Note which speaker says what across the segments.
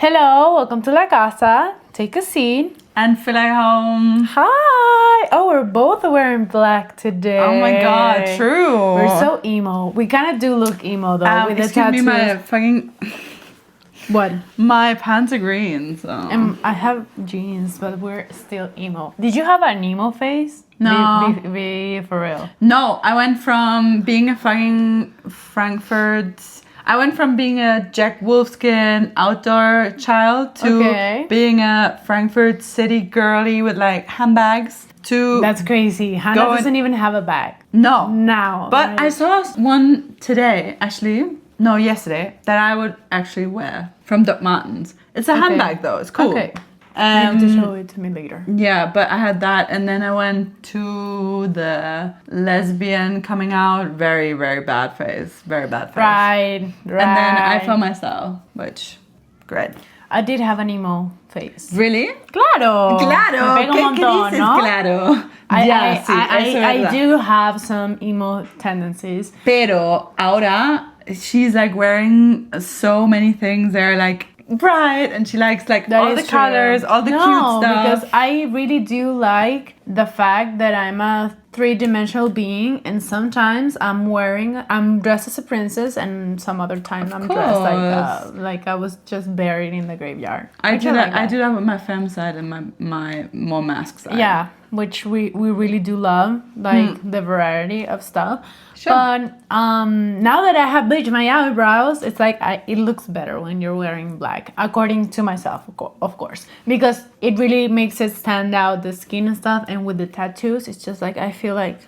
Speaker 1: Hello, welcome to La Casa. Take a seat.
Speaker 2: And feel like home.
Speaker 1: Hi! Oh, we're both wearing black today.
Speaker 2: Oh my god, true.
Speaker 1: We're so emo. We kind of do look emo though with the tattoos.
Speaker 2: My fucking...
Speaker 1: What?
Speaker 2: My pants are green, so...
Speaker 1: I have jeans, but we're still emo. Did you have an emo face?
Speaker 2: No.
Speaker 1: Be for real.
Speaker 2: No, I went from being a fucking Frankfurt... I went from being a Jack Wolfskin outdoor child to being a Frankfurt city girly with like handbags to...
Speaker 1: That's crazy. Hannah doesn't even have a bag.
Speaker 2: No.
Speaker 1: Now.
Speaker 2: But right? I saw one today, actually. No, yesterday. That I would actually wear from Doc Martens. It's a handbag though. It's cool.
Speaker 1: Okay. You have to show it to me later.
Speaker 2: Yeah, but I had that, and then I went to the lesbian coming out. Very, very bad face. Very bad face.
Speaker 1: Right.
Speaker 2: And then I found my style, which, great.
Speaker 1: I did have an emo face.
Speaker 2: Really?
Speaker 1: Claro.
Speaker 2: Claro.
Speaker 1: Me pega un montón, ¿no?
Speaker 2: Claro.
Speaker 1: I do have some emo tendencies.
Speaker 2: Pero ahora she's like wearing so many things. They're like bright, and she likes like all the colors, all the cute stuff.
Speaker 1: Because I really do like the fact that I'm a three-dimensional being, and sometimes I'm dressed as a princess, and some other time I'm dressed like I was just buried in the graveyard.
Speaker 2: I do that with my femme side and my more mask side.
Speaker 1: Yeah, which we really do love, like the variety of stuff. Sure. But now that I have bleached my eyebrows, it's like it looks better when you're wearing black, according to myself, of course, because it really makes it stand out, the skin and stuff. And with the tattoos, it's just like I feel like,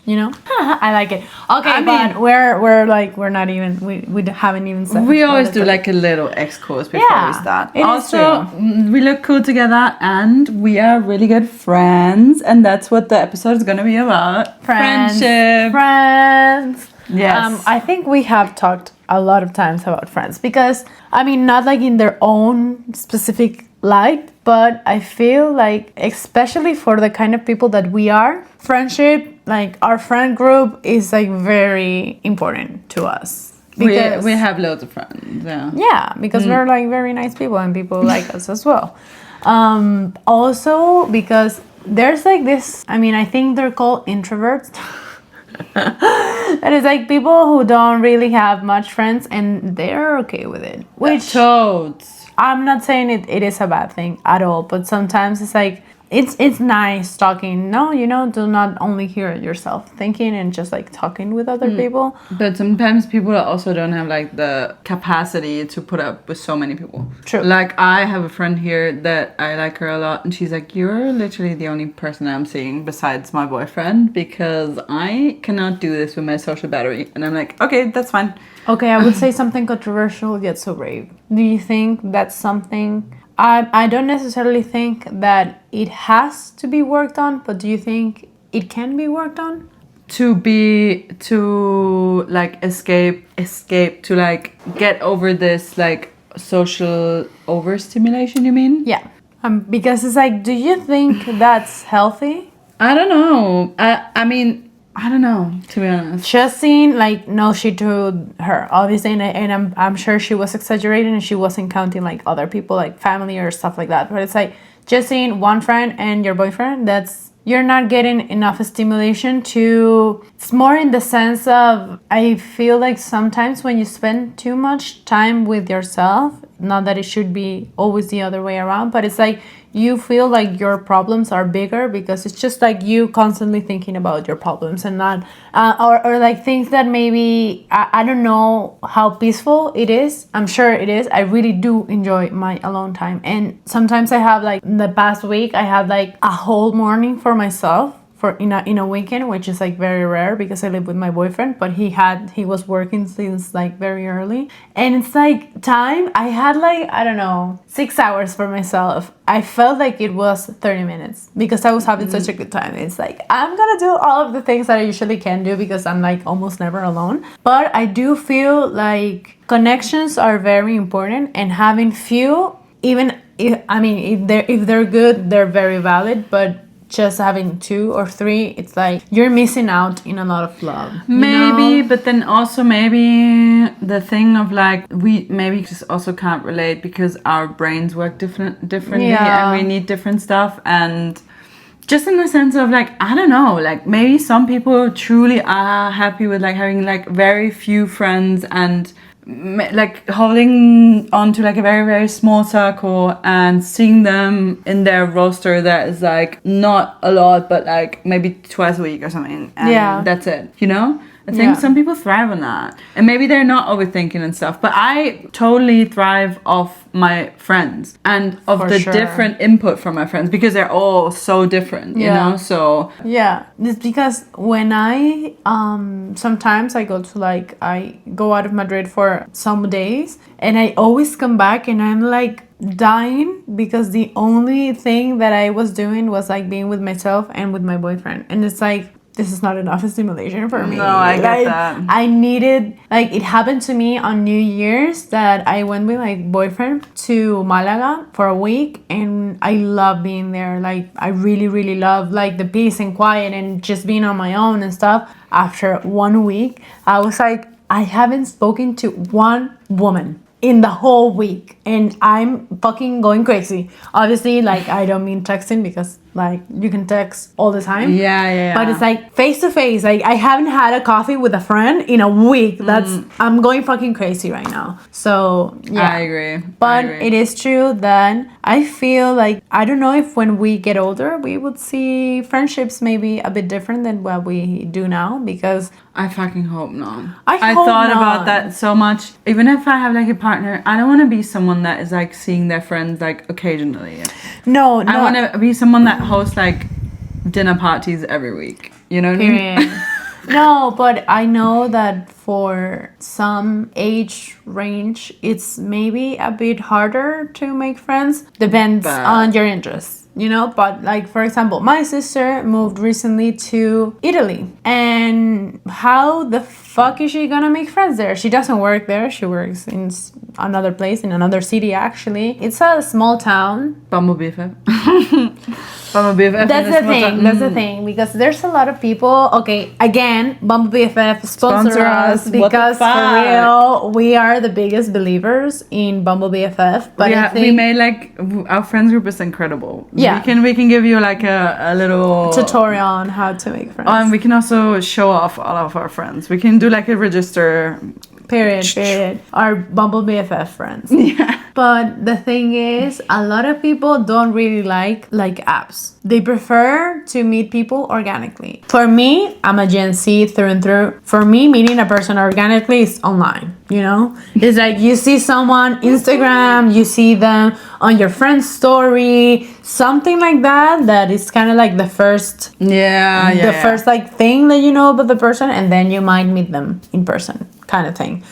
Speaker 1: you know, I like it. Okay, but we're not even we haven't even said.
Speaker 2: We always do like a little excursus before we start. Also, we look cool together, and we are really good friends, and that's what the episode is gonna be about. Friendship.
Speaker 1: Friends.
Speaker 2: Yes.
Speaker 1: I think we have talked a lot of times about friends, because I mean, not like in their own specific light, but I feel like, especially for the kind of people that we are, friendship, like our friend group, is like very important to us.
Speaker 2: Because we have loads of friends.
Speaker 1: Yeah, because we're like very nice people, and people like us as well. Also because there's like this, I mean, I think they're called introverts. And it's like people who don't really have much friends, and they're okay with it. Which
Speaker 2: toads.
Speaker 1: I'm not saying it is a bad thing at all, but sometimes it's like it's nice talking. No, you know, do not only hear yourself thinking and just like talking with other people.
Speaker 2: But sometimes people also don't have like the capacity to put up with so many people.
Speaker 1: True.
Speaker 2: Like I have a friend here that I like her a lot, and she's like, you're literally the only person I'm seeing besides my boyfriend, because I cannot do this with my social battery. And I'm like, okay, that's fine.
Speaker 1: Okay, I would say something controversial yet so brave. Do you think that's something... I don't necessarily think that it has to be worked on, but do you think it can be worked on? To like escape, to like get over this like social overstimulation, you mean? Yeah. Because it's like, do you think that's healthy?
Speaker 2: I don't know. I mean, I don't know, to be honest.
Speaker 1: Just seeing, like, no shit to her, obviously, and I'm sure she was exaggerating, and she wasn't counting, like, other people, like, family or stuff like that. But it's like, just seeing one friend and your boyfriend, you're not getting enough stimulation to... It's more in the sense of, I feel like sometimes when you spend too much time with yourself, not that it should be always the other way around, but it's like you feel like your problems are bigger because it's just like you constantly thinking about your problems and not or like things that maybe I don't know how peaceful it is. I'm sure it is. I really do enjoy my alone time, and sometimes I have like in the past week I had like a whole morning for myself in a weekend, which is like very rare because I live with my boyfriend, but he was working since like very early, and it's like time I had like, I don't know, 6 hours for myself. I felt like it was 30 minutes because I was having such a good time. It's like I'm gonna do all of the things that I usually can do because I'm like almost never alone, but I do feel like connections are very important, and having few, even if they're good, they're very valid, but just having 2 or 3, it's like you're missing out in a lot of love.
Speaker 2: Maybe, but then also maybe the thing of like we maybe just also can't relate because our brains work differently and we need different stuff, and just in the sense of like, I don't know, like maybe some people truly are happy with like having like very few friends and like holding on to like a very, very small circle and seeing them in their roster that is like not a lot, but like maybe twice a week or something. And that's it, you know? I think some people thrive on that. And maybe they're not overthinking and stuff. But I totally thrive off my friends and of the different input from my friends because they're all so different, you know? So
Speaker 1: yeah, it's because when I sometimes I go to like I go out of Madrid for some days and I always come back and I'm like dying because the only thing that I was doing was like being with myself and with my boyfriend. And it's like, this is not enough stimulation for me.
Speaker 2: No, I get that.
Speaker 1: I needed, like, it happened to me on New Year's that I went with my boyfriend to Malaga for a week, and I love being there. Like, I really, really love, like, the peace and quiet and just being on my own and stuff. After 1 week, I was like, I haven't spoken to one woman in the whole week, and I'm fucking going crazy. Obviously, like, I don't mean texting because like you can text all the time, but it's like face to face. Like, I haven't had a coffee with a friend in a week. I'm going fucking crazy right now. So yeah,
Speaker 2: I agree.
Speaker 1: But it is true that I feel like, I don't know if when we get older we would see friendships maybe a bit different than what we do now, because
Speaker 2: I fucking hope not.
Speaker 1: I
Speaker 2: thought about that so much. Even if I have like a partner, I don't want to be someone that is like seeing their friends like occasionally.
Speaker 1: No,
Speaker 2: I want to be someone that hosts like dinner parties every week. You know what I mean?
Speaker 1: No, but I know that for some age range, it's maybe a bit harder to make friends. Depends on your interests, you know? But like, for example, my sister moved recently to Italy. And how the fuck is she gonna make friends there? She doesn't work there. She works in another place, in another city, actually. It's a small town.
Speaker 2: Bumblebee BFF.
Speaker 1: That's the thing, because there's a lot of people. Okay, again, Bumblebee BFF sponsor us, because for real, we are the biggest believers in Bumblebee BFF. But
Speaker 2: yeah, we made like, our friends group is incredible. Yeah, we can give you like a little
Speaker 1: tutorial on how to make friends.
Speaker 2: And we can also show off all of our friends. We can do like a register.
Speaker 1: Period. Our Bumblebee BFF friends.
Speaker 2: Yeah.
Speaker 1: But the thing is, a lot of people don't really like apps. They prefer to meet people organically. For me, I'm a Gen Z through and through. For me, meeting a person organically is online, you know? It's like you see someone Instagram, you see them on your friend's story, something like that, that is kind of like the first first like thing that you know about the person, and then you might meet them in person, kind of thing.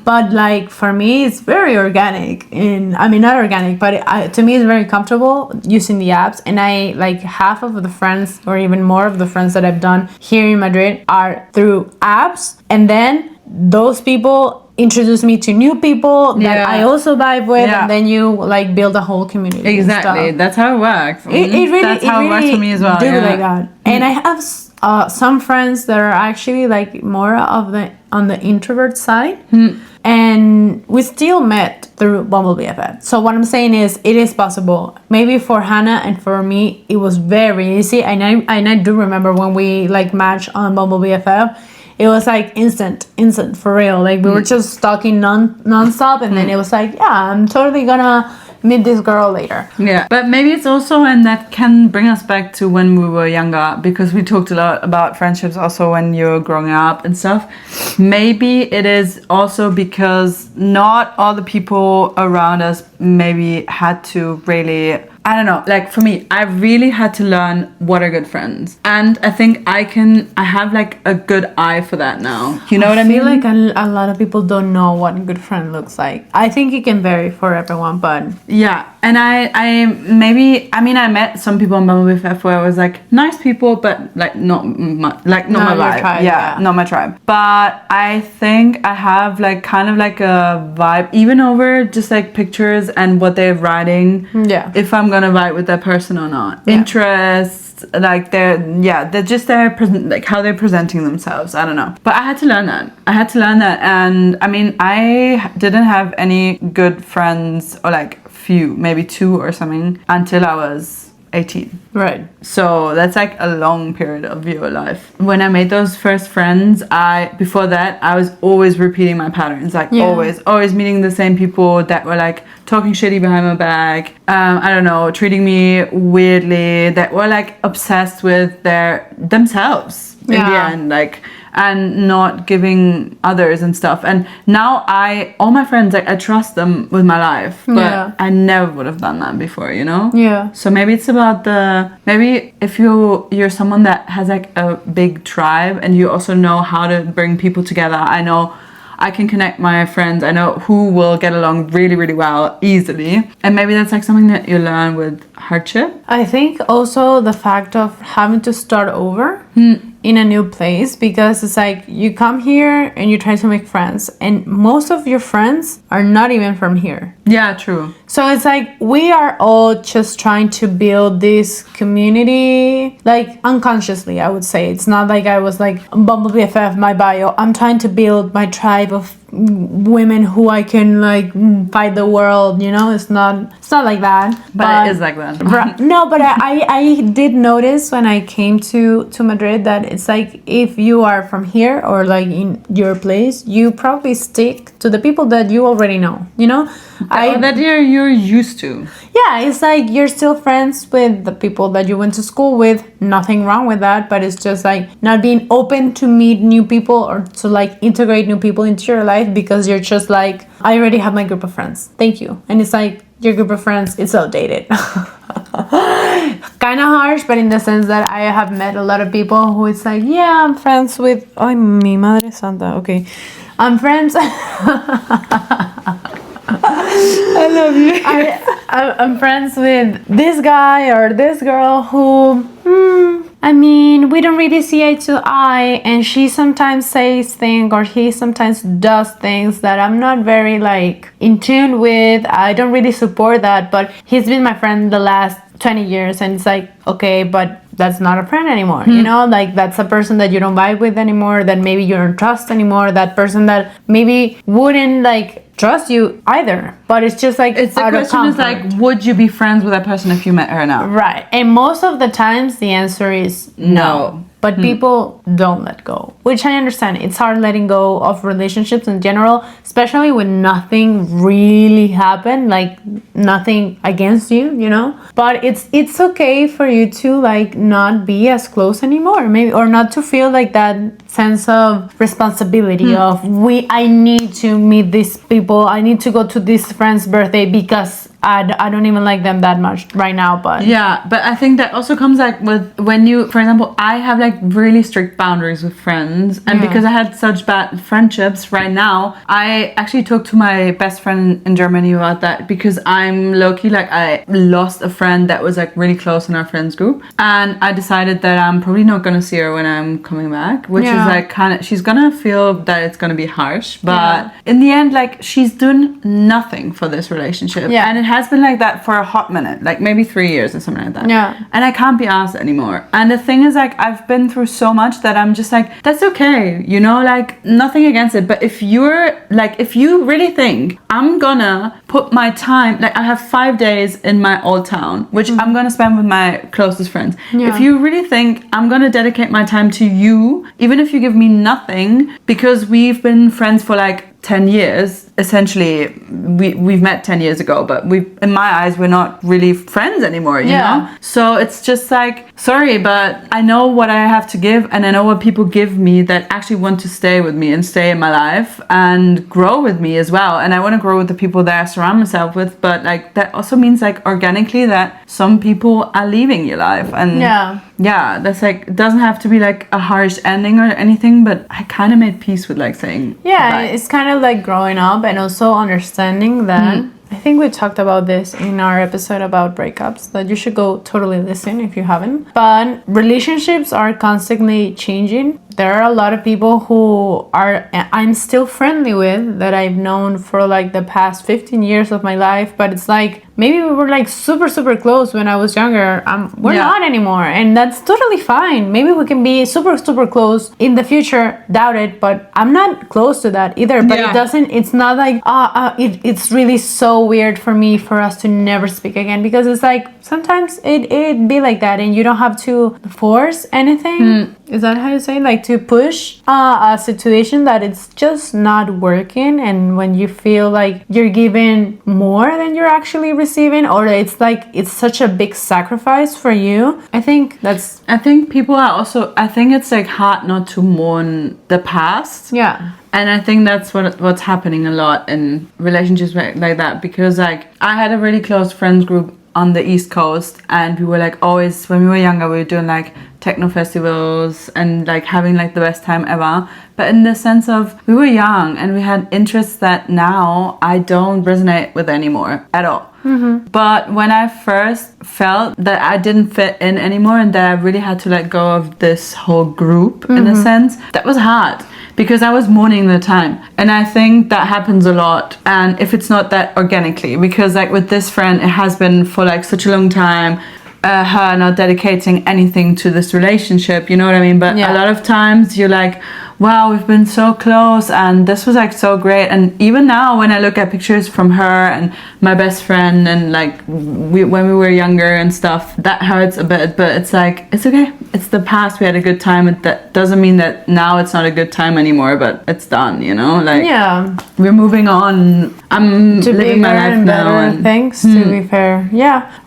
Speaker 1: But like, for me, it's very organic. And I mean, not organic, but to me, it's very comfortable using the apps. And I like, half of the friends, or even more of the friends that I've done here in Madrid, are through apps. And then those people introduce me to new people that I also vibe with, and then you like build a whole community.
Speaker 2: Exactly, that's how it works.
Speaker 1: That's how it works for me as well. Do like that. And I have some friends that are actually like more of on the introvert side, and we still met through Bumblebee BFF. So what I'm saying is, it is possible. Maybe for Hannah and for me, it was very easy. And I do remember when we like matched on Bumblebee BFF. It was like instant for real. Like, we were just talking non-stop, and then it was like, yeah, I'm totally gonna meet this girl later.
Speaker 2: Yeah, but maybe it's also, and that can bring us back to when we were younger, because we talked a lot about friendships also when you're growing up and stuff. Maybe it is also because not all the people around us maybe had to really, I don't know, like for me, I really had to learn what are good friends. And I think I have like a good eye for that now. You know what I mean?
Speaker 1: I feel like a lot of people don't know what a good friend looks like. I think it can vary for everyone, but...
Speaker 2: Yeah, and I met some people on Bumblebee BFF where I was like, nice people, but like not my vibe. Tribe, not my tribe. But I think I have like kind of like a vibe, even over just like pictures and what they're writing. Yeah. If I'm gonna vibe with that person or not. Yeah. Interests, just like they're just like how they're presenting themselves. I don't know, but I had to learn that. And I mean, I didn't have any good friends, or like few, maybe 2 or something, until I was 18.
Speaker 1: Right.
Speaker 2: So that's like a long period of your life. When I made those first friends, before that I was always repeating my patterns, like always meeting the same people that were like talking shitty behind my back, I don't know, treating me weirdly, that were like obsessed with themselves in the end, like, and not giving others and stuff. And now all my friends, like, I trust them with my life, but I never would have done that before, you know?
Speaker 1: Yeah.
Speaker 2: So maybe it's about maybe if you're someone that has like a big tribe and you also know how to bring people together. I know I can connect my friends. I know who will get along really, really well, easily. And maybe that's like something that you learn with hardship.
Speaker 1: I think also the fact of having to start over in a new place, because it's like you come here and you try to make friends, and most of your friends are not even from here.
Speaker 2: Yeah, true.
Speaker 1: So it's like we are all just trying to build this community, like unconsciously, I would say. It's not like I was like Bumble BFF, my bio. I'm trying to build my tribe of women who I can like fight the world, you know? It's not like that.
Speaker 2: But it is like that.
Speaker 1: No, but I did notice when I came to Madrid that it's like if you are from here or like in your place, you probably stick to the people that you already know, you know?
Speaker 2: That you're used to.
Speaker 1: Yeah, it's like you're still friends with the people that you went to school with. Nothing wrong with that, but it's just like not being open to meet new people or to like integrate new people into your life, because you're just like, I already have my group of friends. Thank you. And it's like your group of friends, it's outdated. Kind of harsh, but in the sense that I have met a lot of people who it's like, yeah, I'm friends with, ay, mi madre santa, okay. I'm friends.
Speaker 2: I love you.
Speaker 1: I'm friends with this guy or this girl who, I mean, we don't really see eye to eye, and she sometimes says things or he sometimes does things that I'm not very like in tune with. I don't really support that, but he's been my friend the last 20 years, and it's like, okay, but that's not a friend anymore, you know? Like, that's a person that you don't vibe with anymore, that maybe you don't trust anymore, that person that maybe wouldn't like trust you either, but it's just like,
Speaker 2: it's the question is like, would you be friends with that person if you met her now?
Speaker 1: Right. And most of the times the answer is no. But people don't let go, which I understand. It's hard letting go of relationships in general, especially when nothing really happened, like nothing against you, you know? But it's okay for you to like not be as close anymore, maybe, or not to feel like that sense of responsibility of I need to meet these people, I need to go to this friend's birthday because I don't even like them that much right now, but
Speaker 2: yeah, but I think that also comes like with when you, for example, I have like really strict boundaries with friends, and because I had such bad friendships right now, I actually talked to my best friend in Germany about that, because I'm low-key like, I lost a friend that was like really close in our friends group, and I decided that I'm probably not gonna see her when I'm coming back, which is like kind of, she's gonna feel that it's gonna be harsh, but in the end, like, she's doing nothing for this relationship, and it has been like that for a hot minute, like maybe 3 years or something like that. And I can't be asked anymore. And the thing is, like, I've been through so much that I'm just like, that's okay, you know, like, nothing against it. But if you're like, if you really think I'm gonna put my time, like, I have 5 days in my old town, which I'm gonna spend with my closest friends. If you really think I'm gonna dedicate my time to you, even if you give me nothing, because we've been friends for like 10 years, essentially, we've met 10 years ago, but in my eyes, we're not really friends anymore, you know? So it's just like, sorry, but I know what I have to give, and I know what people give me that actually want to stay with me and stay in my life and grow with me as well. And I want to grow with the people that I surround myself with, but like, that also means like organically that some people are leaving your life. And yeah, that's like, it doesn't have to be like a harsh ending or anything, but I kind of made peace with like saying bye.
Speaker 1: It's kind of like growing up and also understanding that I think we talked about this in our episode about breakups, that you should go totally listen if you haven't. But relationships are constantly changing. There are a lot of people who I'm still friendly with that I've known for like the past 15 years of my life, but it's like maybe we were like super, super close when I was younger. We're not anymore. And that's totally fine. Maybe we can be super, super close in the future. Doubt it. But I'm not close to that either. But it's not like, it's really so weird for me for us to never speak again, because it's like sometimes it be like that, and you don't have to force anything. Is that how you say it? Like to push a situation that it's just not working, and when you feel like you're giving more than you're actually receiving, or it's like it's such a big sacrifice for you. I think
Speaker 2: people are also, I think it's like hard not to mourn the past.
Speaker 1: Yeah.
Speaker 2: And I think that's what's happening a lot in relationships like that, because like I had a really close friends group on the East Coast, and we were like always, when we were younger, we were doing like techno festivals and like having like the best time ever. But in the sense of, we were young and we had interests that now I don't resonate with anymore at all. But when I first felt that I didn't fit in anymore, and that I really had to let go of this whole group in a sense, that was hard, because I was mourning the time. And I think that happens a lot, and if it's not that organically, because like with this friend, it has been for like such a long time, her not dedicating anything to this relationship, you know what I mean? But a lot of times you're like, wow, we've been so close and this was like so great. And even now when I look at pictures from her and my best friend, and like when we were younger and stuff, that hurts a bit. But it's like, it's okay, it's the past, we had a good time. That doesn't mean that now it's not a good time anymore, but it's done, you know? Like, we're moving on. I'm
Speaker 1: to
Speaker 2: living my life
Speaker 1: and
Speaker 2: now,
Speaker 1: better things, to be fair.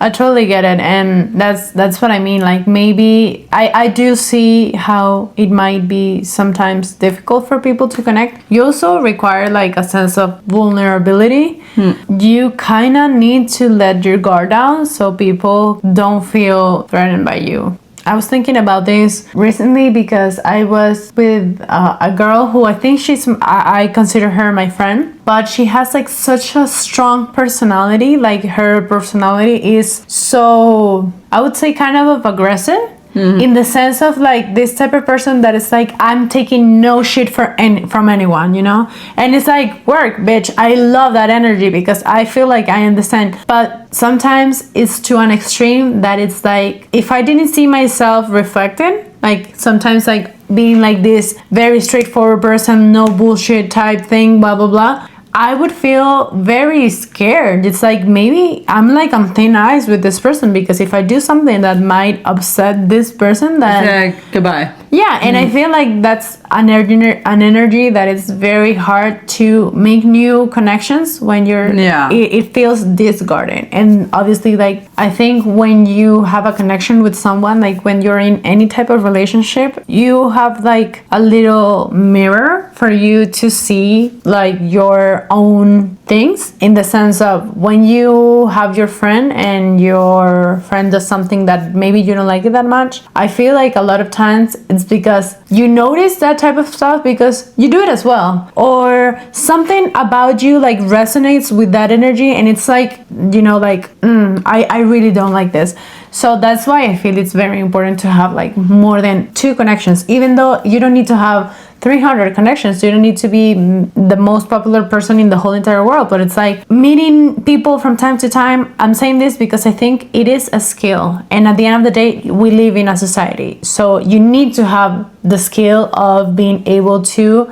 Speaker 1: I totally get it. And that's what I mean. Like, maybe I do see how it might be sometimes difficult for people to connect. You also require like a sense of vulnerability. You kind of need to let your guard down so people don't feel threatened by you. I was thinking about this recently because I was with a girl who I think I consider her my friend, but she has like such a strong personality. Like, her personality is so, I would say, kind of aggressive. In the sense of like this type of person that is like, I'm taking no shit from anyone, you know? And it's like, work, bitch. I love that energy because I feel like I understand. But sometimes it's to an extreme that it's like, if I didn't see myself reflected, like sometimes like being like this very straightforward person, no bullshit type thing, blah, blah, blah, I would feel very scared. It's like, maybe I'm like on thin ice with this person, because if I do something that might upset this person, then
Speaker 2: goodbye.
Speaker 1: Yeah, and I feel like that's an energy that is very hard to make new connections when you're it feels discarded. And obviously, like, I think when you have a connection with someone, like when you're in any type of relationship, you have like a little mirror for you to see like your own things, in the sense of when you have your friend and your friend does something that maybe you don't like it that much, I feel like a lot of times it's because you notice that type of stuff because you do it as well, or something about you like resonates with that energy, and it's like, you know, like I really don't like this. So that's why I feel it's very important to have like more than 2 connections. Even though you don't need to have 300 connections, you don't need to be the most popular person in the whole entire world, but it's like meeting people from time to time. I'm saying this because I think it is a skill, and at the end of the day, we live in a society, so you need to have the skill of being able to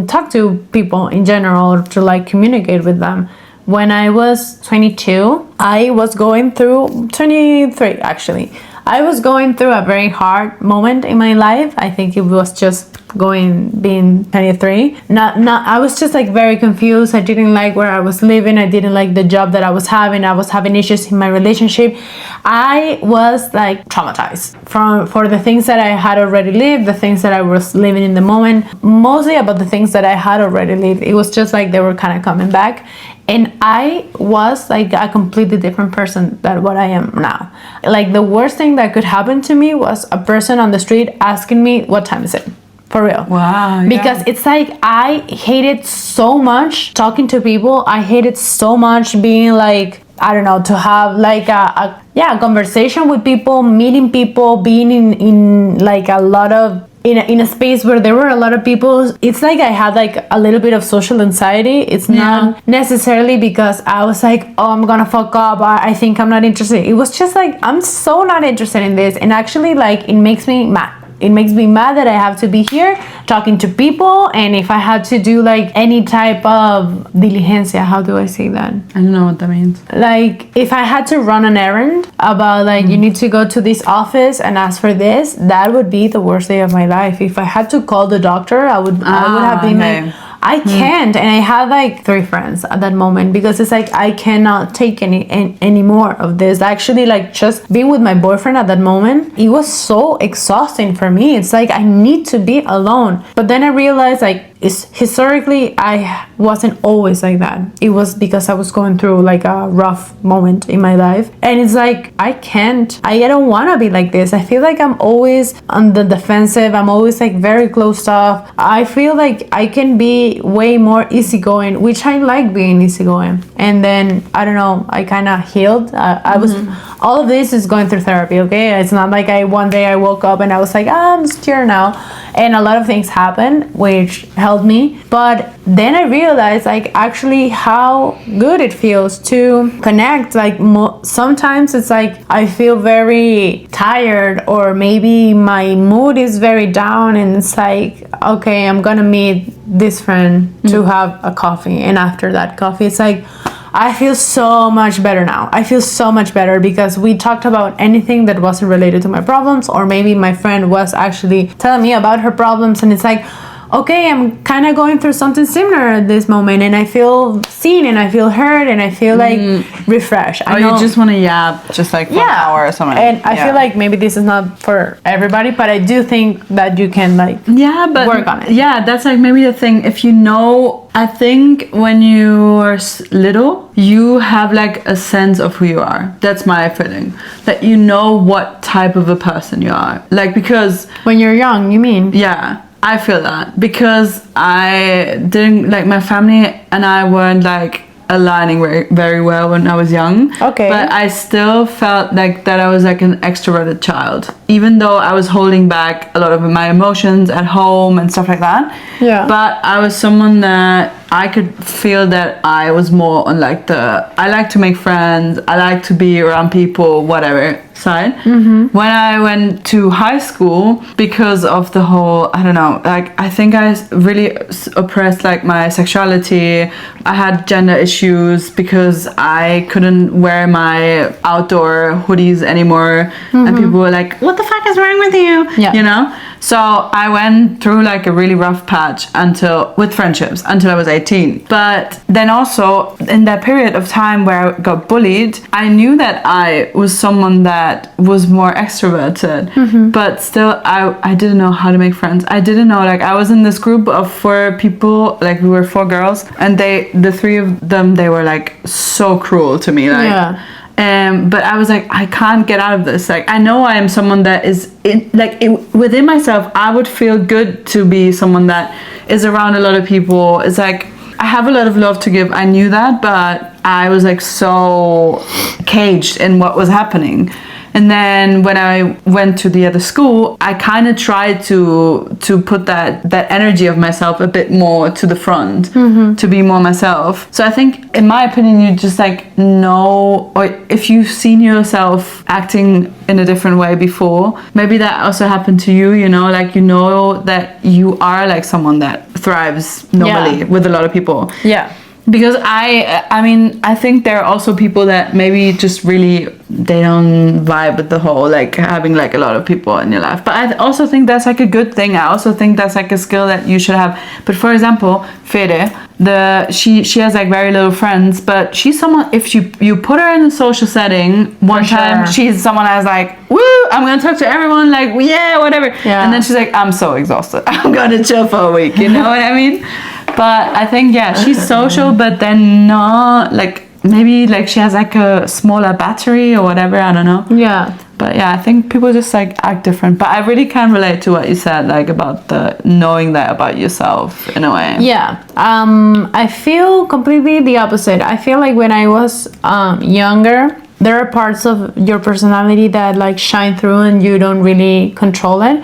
Speaker 1: talk to people in general, to like communicate with them. When I was 22, I was going through 23 actually. I was going through a very hard moment in my life. I think it was just being 23. I was just like very confused. I didn't like where I was living. I didn't like the job that I was having. I was having issues in my relationship. I was like traumatized for the things that I had already lived, the things that I was living in the moment, mostly about the things that I had already lived. It was just like they were kind of coming back. And I was like a completely different person than what I am now. Like, the worst thing that could happen to me was a person on the street asking me, what time is it? For real.
Speaker 2: Wow.
Speaker 1: Because it's like, I hated so much talking to people. I hated so much being like, I don't know, to have like a conversation with people, meeting people, being in like a lot of in a space where there were a lot of people, it's like I had like a little bit of social anxiety. It's not necessarily because I was like, oh, I'm gonna fuck up, I think I'm not interested. It was just like, I'm so not interested in this, and actually like it makes me mad. It makes me mad that I have to be here talking to people, and if I had to do like any type of diligencia, how do I say that?
Speaker 2: I don't know what that means.
Speaker 1: Like if I had to run an errand about like you need to go to this office and ask for this, that would be the worst day of my life. If I had to call the doctor, I would have been like, I can't. And I had like 3 friends at that moment, because it's like I cannot take any more of this. Actually, like just being with my boyfriend at that moment, it was so exhausting for me. It's like I need to be alone. But then I realized like historically I wasn't always like that. It was because I was going through like a rough moment in my life, and it's like I don't want to be like this. I feel like I'm always on the defensive. I'm always like very closed off. I feel like I can be way more easygoing, which I like being easygoing. And then I don't know, I kind of healed. I was all of this is going through therapy, okay? It's not like one day I woke up and I was like, I'm secure now. And a lot of things happened which helped me. But then I realized like actually how good it feels to connect. Like sometimes it's like I feel very tired, or maybe my mood is very down, and it's like, okay, I'm gonna meet this friend to have a coffee, and after that coffee it's like I feel so much better now. I feel so much better because we talked about anything that wasn't related to my problems, or maybe my friend was actually telling me about her problems, and it's like, okay, I'm kind of going through something similar at this moment, and I feel seen, and I feel heard, and I feel like refreshed. I know,
Speaker 2: you just want to yap just like for an hour or something.
Speaker 1: And I feel like maybe this is not for everybody, but I do think that you can like work on it.
Speaker 2: Yeah, that's like maybe the thing. If you know, I think when you are little, you have like a sense of who you are. That's my feeling. That you know what type of a person you are. Like, because
Speaker 1: when you're young, you mean?
Speaker 2: Yeah. I feel that because I didn't like, my family and I weren't like aligning very, very well when I was young.
Speaker 1: Okay.
Speaker 2: But I still felt like that I was like an extroverted child, even though I was holding back a lot of my emotions at home and stuff like that.
Speaker 1: Yeah.
Speaker 2: But I was someone that I could feel that I was more on like I like to make friends, I like to be around people, whatever side. When I went to high school, because of the whole, I don't know, like I think I really oppressed like my sexuality. I had gender issues because I couldn't wear my outdoor hoodies anymore, and people were like, what the fuck is wrong with you? You know? So I went through like a really rough patch with friendships until I was 18. But then also in that period of time where I got bullied, I knew that I was someone that was more extroverted, but still I didn't know how to make friends. I didn't know, like I was in this group of 4 people, like we were 4 girls, and the 3 of them, they were like so cruel to me, like but I was like, I can't get out of this. Like I know I am someone that is within myself. I would feel good to be someone that is around a lot of people. It's like I have a lot of love to give. I knew that, but I was like so caged in what was happening. And then when I went to the other school, I kind of tried to put that energy of myself a bit more to the front, to be more myself. So I think, in my opinion, you just like know, or if you've seen yourself acting in a different way before, maybe that also happened to you, you know, like you know that you are like someone that thrives normally with a lot of people. Yeah. Because I mean, I think there are also people that maybe just really, they don't vibe with the whole, like, having, like, a lot of people in your life. But I also think that's, like, a good thing. I also think that's, like, a skill that you should have. But, for example, Fede, she has, like, very little friends, but she's someone, if you put her in a social setting, one time, she's someone that's, like, woo, I'm gonna talk to everyone, like, yeah, whatever. Yeah. And then she's like, I'm so exhausted. I'm gonna chill for a week, you know what I mean? But I think, yeah, she's social, but then not, like, maybe, like, she has, like, a smaller battery or whatever, I don't know. Yeah. But, yeah, I think people just, like, act different. But I really can relate to what you said, like, about the knowing that about yourself, in a way. Yeah. I feel completely the opposite. I feel like when I was younger, there are parts of your personality that, like, shine through and you don't really control it.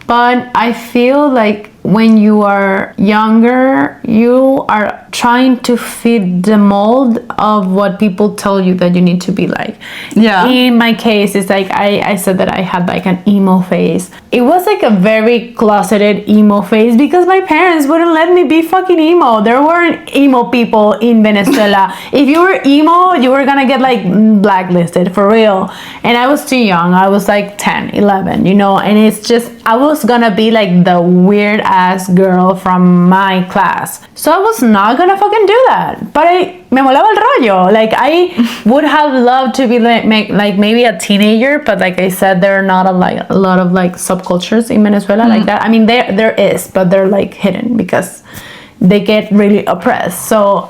Speaker 1: But I feel like when you are younger, you are trying to fit the mold of what people tell you that you need to be like.
Speaker 2: Yeah.
Speaker 1: In my case, it's like I said that I had like an emo phase. It was like a very closeted emo phase because my parents wouldn't let me be fucking emo. There weren't emo people in Venezuela. If you were emo, you were gonna get like blacklisted for real. And I was too young. I was like 10, 11, you know, and it's just, I was gonna be like the weird ass girl from my class. So I was not gonna fucking do that. But me molaba el rollo. Like I would have loved to be like maybe a teenager, but like I said, there are not a lot of like subcultures in Venezuela like that. I mean, there is, but they're like hidden because they get really oppressed. So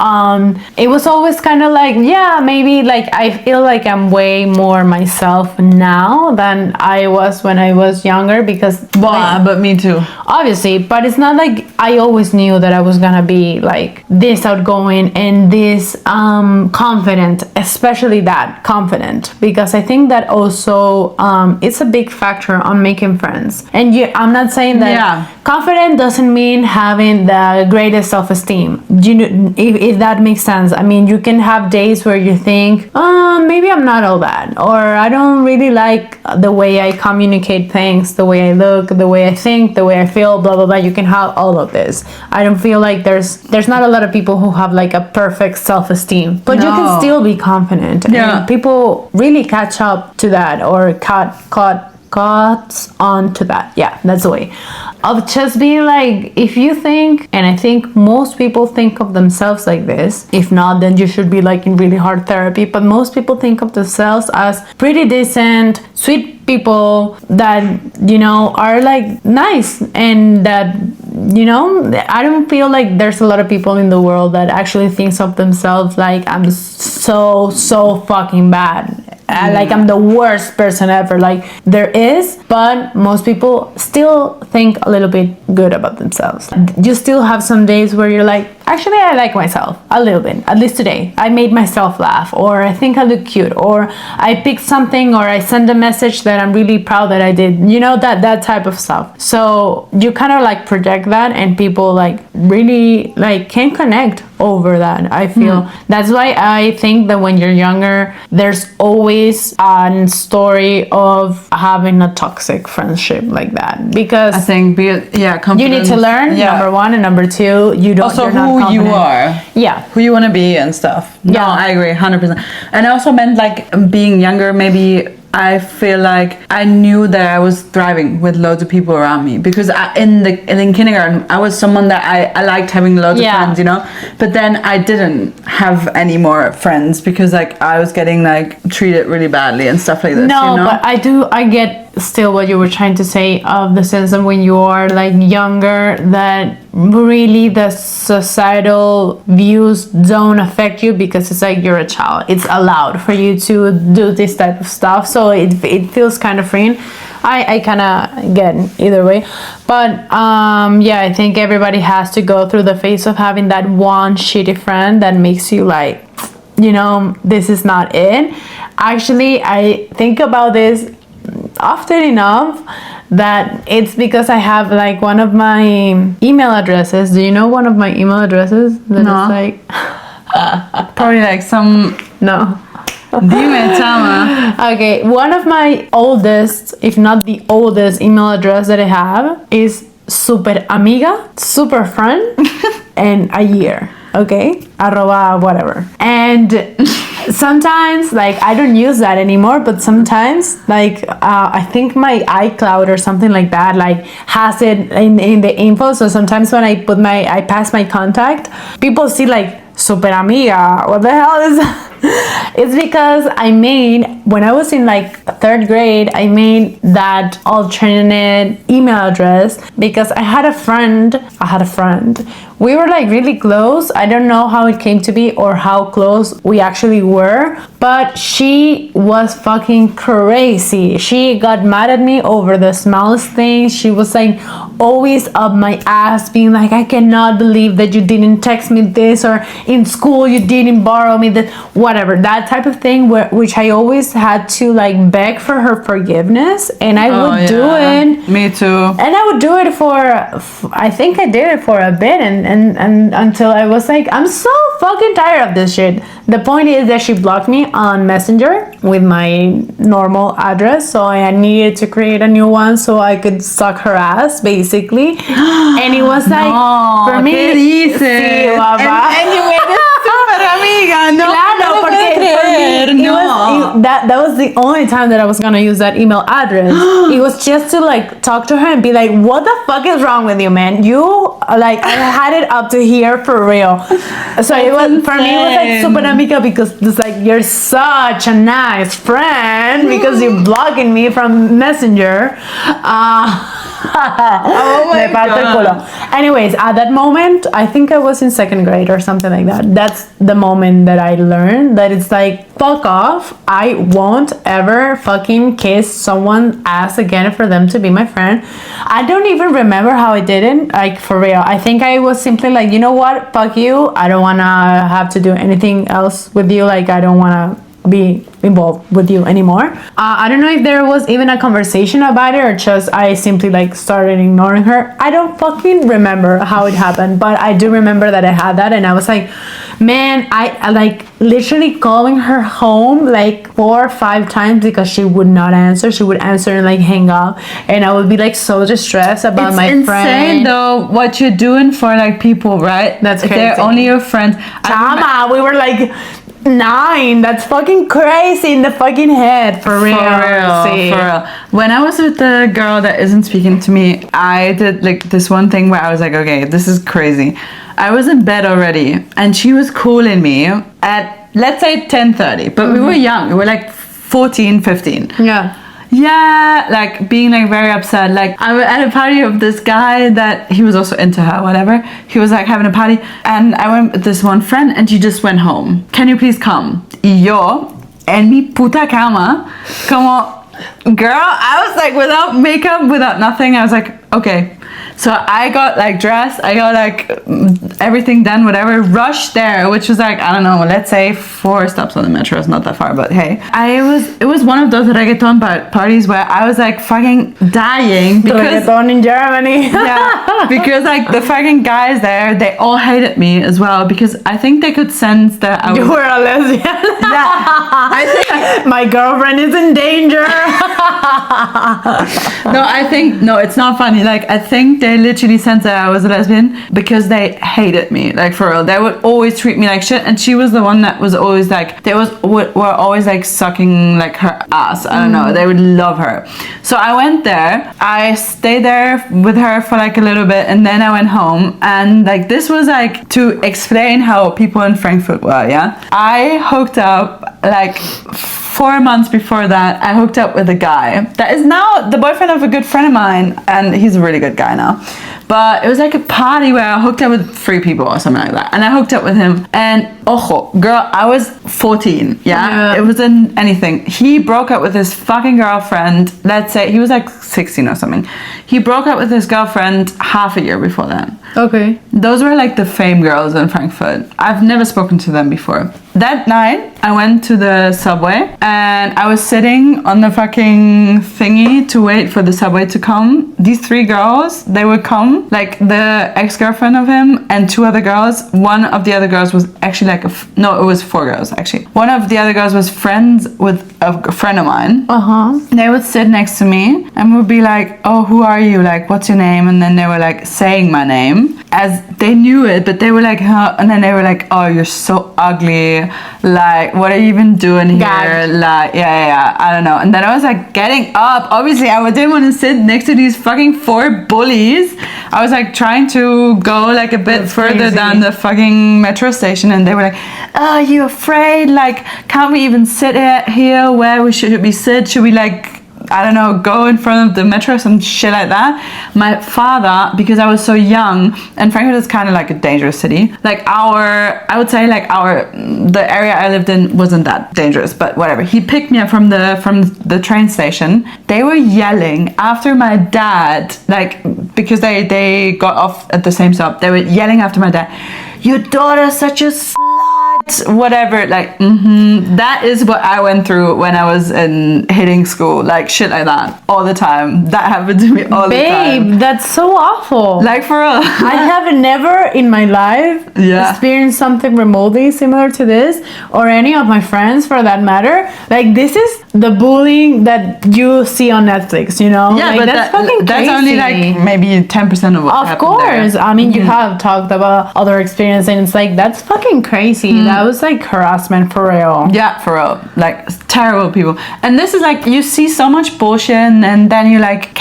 Speaker 1: it was always kind of like, yeah, maybe like I feel like I'm way more myself now than I was when I was younger because
Speaker 2: but me too,
Speaker 1: obviously. But it's not like I always knew that I was gonna be like this outgoing and this confident, especially that confident, because I think that also it's a big factor on making friends. And I'm not saying that confident doesn't mean having the greatest self-esteem, you know, if that makes sense. I mean, you can have days where you think, maybe I'm not all that, or I don't really like the way I communicate things, the way I look, the way I think, the way I feel, blah blah blah. You can have all of this. I don't feel like there's not a lot of people who have like a perfect self-esteem, but you can still be confident.
Speaker 2: Yeah.
Speaker 1: And people really catch up to that, or caught on to that. Yeah, that's the way of just being like, if you think, and I think most people think of themselves like this, if not, then you should be like in really hard therapy, but most people think of themselves as pretty decent, sweet people that, you know, are like nice, and that, you know, I don't feel like there's a lot of people in the world that actually thinks of themselves like, I'm so fucking bad. Like I'm the worst person ever. Like there is, but most people still think a little bit good about themselves. You still have some days where you're like, actually I like myself a little bit, at least today. I made myself laugh, or I think I look cute, or I picked something, or I sent a message that I'm really proud that I did, you know, that type of stuff. So you kind of like project that, and people like really like can connect over that. I feel that's why I think that when you're younger, there's always a story of having a toxic friendship like that, because
Speaker 2: I think
Speaker 1: you need to learn, number one, and number two, you don't
Speaker 2: also
Speaker 1: you're not
Speaker 2: who you
Speaker 1: confident.
Speaker 2: are, who you want to be and stuff. No, I agree 100%. And I also meant like being younger, maybe I feel like I knew that I was thriving with loads of people around me, because in kindergarten I was someone that I liked having loads of friends, you know, but then I didn't have any more friends because like I was getting like treated really badly and stuff like this.
Speaker 1: No,
Speaker 2: you know?
Speaker 1: But I get still what you were trying to say, of the sense that when you are like younger, that really the societal views don't affect you because it's like you're a child. It's allowed for you to do this type of stuff, so it feels kind of freeing. I kind of get either way, but I think everybody has to go through the phase of having that one shitty friend that makes you like, you know, this is not it. Actually, I think about this often enough that it's because I have like one of my email addresses. Do you know one of my email addresses? That
Speaker 2: no.
Speaker 1: Is like
Speaker 2: probably like some
Speaker 1: no.
Speaker 2: Dime, chama.
Speaker 1: Okay, one of my oldest, if not the oldest email address that I have is Superamiga, super friend, and a year. Okay, @ whatever. And sometimes like I don't use that anymore, but sometimes like I think my iCloud or something like that like has it in the info. So sometimes when I pass my contact, people see like Superamiga. What the hell is that? It's because when I was in like 3rd grade, I made that alternate email address because I had a friend. We were like really close. I don't know how it came to be or how close we actually were, but she was fucking crazy. She got mad at me over the smallest things. She was like always up my ass, being like, I cannot believe that you didn't text me this, or in school you didn't borrow me that. whatever, that type of thing, which I always had to like beg for her forgiveness, and I would do it.
Speaker 2: Me too.
Speaker 1: And I would do it for, I think I did it for a bit, and until I was like, I'm so fucking tired of this shit. The point is that she blocked me on Messenger with my normal address, so I needed to create a new one so I could suck her ass, basically. And it was like, for me,
Speaker 2: ¿qué dices? And you made it Superamiga. No,
Speaker 1: claro, porque no. That was the only time that I was gonna use that email address. It was just to like talk to her and be like, what the fuck is wrong with you, man? You like, I had it up to here for real. So it was, for me, it was like Superamiga, because it's like, you're such a nice friend because you're blocking me from Messenger.
Speaker 2: Oh my God.
Speaker 1: Anyways, at that moment, I think I was in 2nd grade or something like that. That's the moment that I learned that it's like, fuck off. I won't ever fucking kiss someone's ass again for them to be my friend. I don't even remember how I did it, like, for real. I think I was simply like, you know what, fuck you. I don't want to have to do anything else with you. Like, I don't want to be involved with you anymore. I don't know if there was even a conversation about it, or just I simply like started ignoring her. I don't fucking remember how it happened, but I do remember that I had that, and I was like, man, I like literally calling her home like 4 or 5 times because she would not answer. She would answer and like hang up, and I would be like so distressed about my friend. It's
Speaker 2: insane though what you're doing for like people, right?
Speaker 1: That's crazy.
Speaker 2: They're only your friends.
Speaker 1: Tama, we were like 9. That's fucking crazy in the fucking head. For real.
Speaker 2: For real. When I was with the girl that isn't speaking to me, I did like this one thing where I was like, okay, this is crazy. I was in bed already, and she was calling me at, let's say, 10:30, but we were young. We were like 14, 15. Yeah, like being like very upset. Like I was at a party of this guy that he was also into her, whatever. He was like having a party, and I went with this one friend, and she just went home. Can you please come? Y yo, en mi puta cama, como, girl, I was like without makeup, without nothing. I was like, okay. So I got like dressed, I got like everything done, whatever, rushed there, which was like, I don't know, let's say 4 stops on the metro. It's not that far, but hey. It was one of those reggaeton parties where I was like fucking dying because
Speaker 1: reggaeton in Germany.
Speaker 2: Yeah, because like the fucking guys there, they all hated me as well, because I think they could sense that I was,
Speaker 1: you were a lesbian.
Speaker 2: Yeah, I think
Speaker 1: my girlfriend is in danger.
Speaker 2: No, it's not funny. Like, I think they literally sensed that I was a lesbian because they hated me. Like, for real. They would always treat me like shit. And she was the one that was always like, were always like sucking like her ass. I don't know. They would love her. So I went there. I stayed there with her for like a little bit. And then I went home. And like, this was like to explain how people in Frankfurt were, yeah? I hooked up like 4 months before that. I hooked up with a guy that is now the boyfriend of a good friend of mine, and he's a really good guy now. But it was like a party where I hooked up with 3 people or something like that, and I hooked up with him. And ojo, girl, I was 14. Yeah, it wasn't anything. He broke up with his fucking girlfriend. Let's say he was like 16 or something. He broke up with his girlfriend half a year before that.
Speaker 1: Okay.
Speaker 2: Those were like the fame girls in Frankfurt. I've never spoken to them before. That night, I went to the subway and I was sitting on the fucking thingy to wait for the subway to come. These 3 girls, they would come, like the ex-girlfriend of him and 2 other girls. One of the other girls was actually like no, it was 4 girls actually. One of the other girls was friends with a friend of mine. They would sit next to me and would be like, oh, who are you? Like, what's your name? And then they were like saying my name as they knew it, but they were like, huh? And then they were like, oh, you're so ugly. Like, what are you even doing here?
Speaker 1: God.
Speaker 2: Like, yeah, I don't know. And then I was like getting up. Obviously, I didn't want to sit next to these fucking 4 bullies. I was like trying to go like a bit further down the fucking metro station, and they were like, oh, you afraid? Like, can't we even sit here where we should we sit? Should we like, I don't know, go in front of the metro, some shit like that? My father, because I was so young, and Frankfurt is kind of like a dangerous city. Like I would say like the area I lived in wasn't that dangerous, but whatever. He picked me up from the train station. They were yelling after my dad, like, because they got off at the same stop. They were yelling after my dad, your daughter's such a slut. whatever, like, that is what I went through when I was in hitting school, like shit like that all the time. That happened to me all the time.
Speaker 1: Babe, that's so awful.
Speaker 2: Like, for real.
Speaker 1: I have never in my life experienced something remotely similar to this, or any of my friends for that matter. Like, this is the bullying that you see on Netflix, you know?
Speaker 2: Yeah,
Speaker 1: like,
Speaker 2: but
Speaker 1: that's fucking
Speaker 2: that's
Speaker 1: crazy.
Speaker 2: only like maybe 10% of what happened.
Speaker 1: Of course.
Speaker 2: There.
Speaker 1: I mean, you have talked about other experience, and it's like, that's fucking crazy. That was like harassment for real.
Speaker 2: Yeah, for real. Like, terrible people. And this is like, you see so much bullshit, and then you're like,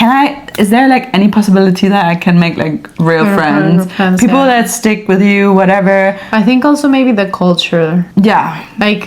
Speaker 2: is there like any possibility that I can make like real friends? People that stick with you, whatever.
Speaker 1: I think also maybe the culture.
Speaker 2: Yeah.
Speaker 1: Like,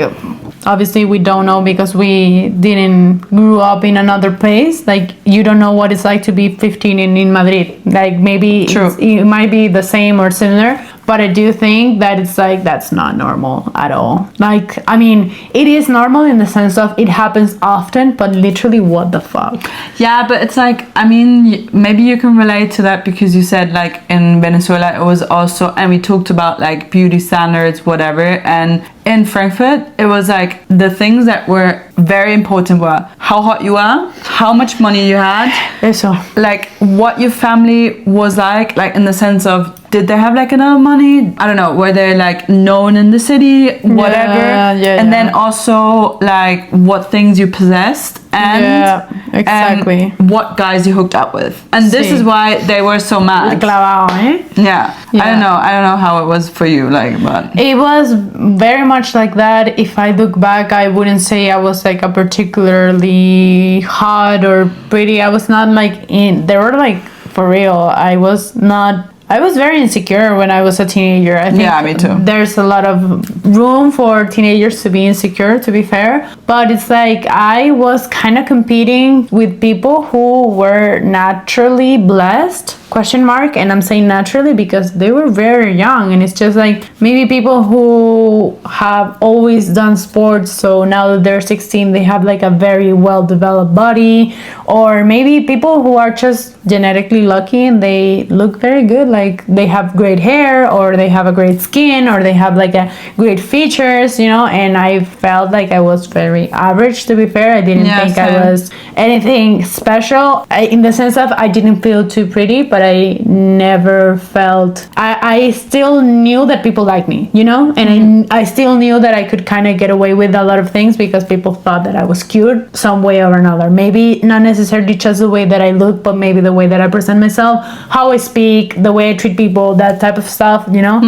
Speaker 1: obviously we don't know because we didn't grew up in another place. Like, you don't know what it's like to be 15 in Madrid. Like, maybe it might be the same or similar, but I do think that it's like, that's not normal at all. Like, I mean, it is normal in the sense of it happens often, but literally, what the fuck?
Speaker 2: Yeah, but it's like, I mean, maybe you can relate to that because you said like in Venezuela it was also, and we talked about like beauty standards, whatever, and in Frankfurt it was like the things that were very important were how hot you are, how much money you had,
Speaker 1: Eso.
Speaker 2: like what your family was like in the sense of, did they have like enough money? I don't know, were they like known in the city, whatever. And then also like what things you possessed and
Speaker 1: exactly.
Speaker 2: and what guys you hooked up with. And this is why they were so mad. Yeah. I don't know how it was for you, like, but
Speaker 1: it was very much like that. If I look back, I wouldn't say I was like a particularly hot or pretty. I was not like they were like, for real, I was very insecure when I was a teenager. I think
Speaker 2: me too.
Speaker 1: There's a lot of room for teenagers to be insecure, to be fair. But it's like I was kind of competing with people who were naturally blessed, ? And I'm saying naturally because they were very young, and it's just like maybe people who have always done sports, so now that they're 16 they have like a very well developed body, or maybe people who are just genetically lucky and they look very good, like they have great hair, or they have a great skin, or they have like a great features, you know. And I felt like I was very average, to be fair. I didn't think I was anything special, in the sense of I didn't feel too pretty, but I never felt, I still knew that people liked me, you know. And I still knew that I could kind of get away with a lot of things because people thought that I was cute some way or another. Maybe not necessarily just the way that I look, but maybe the way that I present myself, how I speak, the way I treat people, that type of stuff, you know.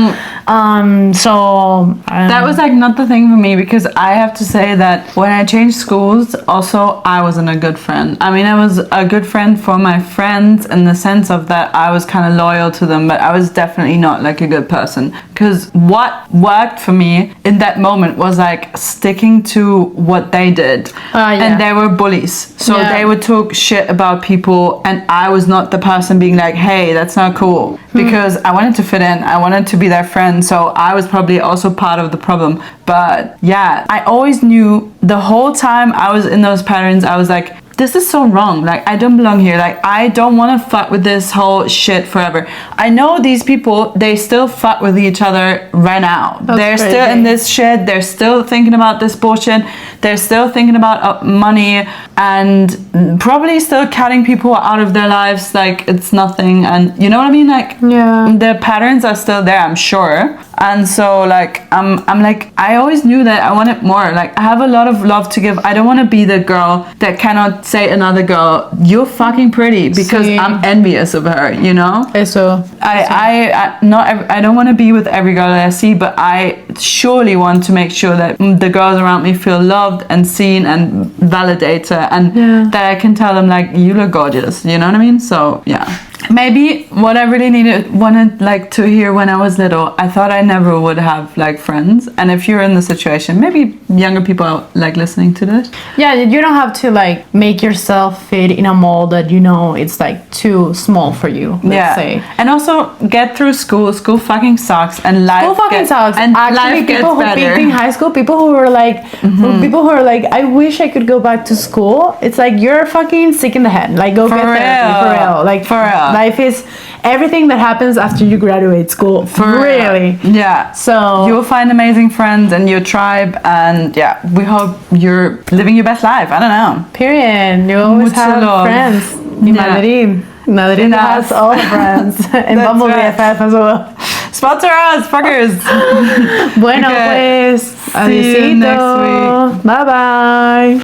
Speaker 1: That
Speaker 2: was like not the thing for me, because I have to say that when I changed schools also, I wasn't a good friend. I mean, I was a good friend for my friends in the sense of that I was kind of loyal to them, but I was definitely not like a good person. Because what worked for me in that moment was like sticking to what they did. And they were bullies, so they would talk shit about people, and I was not the person being like, hey, that's not cool, because I wanted to fit in, I wanted to be their friend, so I was probably also part of the problem. But yeah, I always knew the whole time I was in those patterns, I was like, this is so wrong, like I don't belong here, like I don't want to fuck with this whole shit forever. I know these people, they still fuck with each other right now. They're still in this shit, they're still thinking about this bullshit, they're still thinking about money, and probably still cutting people out of their lives like it's nothing. And you know what I mean, like the patterns are still there, I'm sure. And so like I'm like, I always knew that I wanted more. Like I have a lot of love to give. I don't want to be the girl that cannot say another girl, you're fucking pretty, because I'm envious of her, you know. I don't want to be with every girl that I see, but I surely want to make sure that the girls around me feel loved and seen and validated, and that I can tell them like, you look gorgeous, you know what I mean? So yeah. Maybe what I really wanted like to hear when I was little, I thought I never would have like friends. And if you're in the situation, maybe younger people are like listening to this. Yeah,
Speaker 1: you don't have to like make yourself fit in a mold that you know it's like too small for you, let's say.
Speaker 2: And also get through school. School fucking sucks, and life
Speaker 1: sucks.
Speaker 2: And
Speaker 1: actually,
Speaker 2: life gets
Speaker 1: people who
Speaker 2: better.
Speaker 1: peaked in high school, people who were like, people who are like, I wish I could go back to school. It's like, you're fucking sick in the head. Like, go get therapy, for real. Like,
Speaker 2: for real.
Speaker 1: Life is everything that happens after you graduate school. Really.
Speaker 2: Yeah.
Speaker 1: So
Speaker 2: you'll find amazing friends and your tribe, and yeah, we hope you're living your best life. I don't know.
Speaker 1: Period. You always have friends in Madrid. Madrid has all the friends. And Bumblebee FF as well.
Speaker 2: Sponsor us, fuckers.
Speaker 1: Bueno, pues,
Speaker 2: see you next week.
Speaker 1: Bye bye.